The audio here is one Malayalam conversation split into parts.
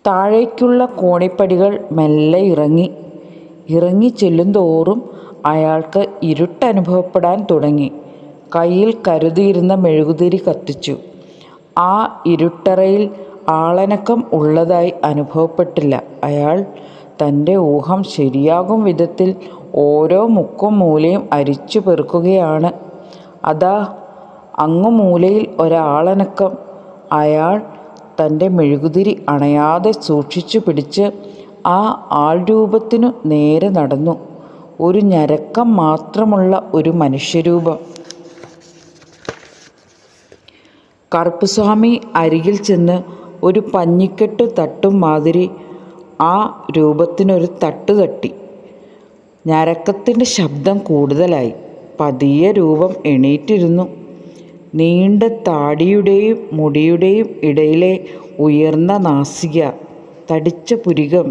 താഴേക്കുള്ള കോണിപ്പടികൾ മെല്ലെ ഇറങ്ങി ചെല്ലുന്തോറും അയാൾക്ക് ഇരുട്ടനുഭവപ്പെടാൻ തുടങ്ങി. കയ്യിൽ കരുതിയിരുന്ന മെഴുകുതിരി കത്തിച്ചു. ആ ഇരുട്ടറയിൽ ആളനക്കം ഉള്ളതായി അനുഭവപ്പെട്ടില്ല. അയാൾ തൻ്റെ ഊഹം ശരിയാകും വിധത്തിൽ ഓരോ മുക്കും മൂലയും അരിച്ചു പെറുക്കുകയാണ്. അതാ അങ്ങു മൂലയിൽ ഒരാളനക്കം. അയാൾ തൻ്റെ മെഴുകുതിരി അണയാതെ സൂക്ഷിച്ചു പിടിച്ച് ആ ആൾരൂപത്തിനു നേരെ നടന്നു. ഒരു ഞരക്കം മാത്രമുള്ള ഒരു മനുഷ്യരൂപം. കറുപ്പുസ്വാമി അരികിൽ ചെന്ന് ഒരു പഞ്ഞിക്കെട്ട് തട്ടും മാതിരി ആ രൂപത്തിനൊരു തട്ട് തട്ടി. ഞരക്കത്തിൻ്റെ ശബ്ദം കൂടുതലായി. പതിയെ രൂപം എണീറ്റിരുന്നു. നീണ്ട താടിയുടെയും മുടിയുടെയും ഇടയിലെ ഉയർന്ന നാസിക, തടിച്ച പുരികം,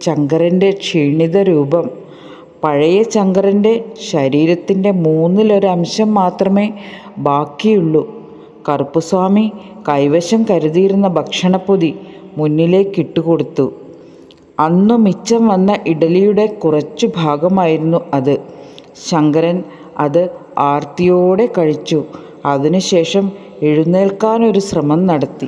ശങ്കരൻ്റെ ക്ഷീണിത രൂപം. പഴയ ശങ്കരൻ്റെ ശരീരത്തിൻ്റെ മൂന്നിലൊരംശം മാത്രമേ ബാക്കിയുള്ളൂ. കറുപ്പുസ്വാമി കൈവശം കരുതിയിരുന്ന ഭക്ഷണപ്പൊതി മുന്നിലേക്കിട്ടുകൊടുത്തു. അന്നു മിച്ചം വന്ന ഇഡലിയുടെ കുറച്ചു ഭാഗമായിരുന്നു അത്. ശങ്കരൻ അത് ആർത്തിയോടെ കഴിച്ചു. അതിനുശേഷം എഴുന്നേൽക്കാനൊരു ശ്രമം നടത്തി.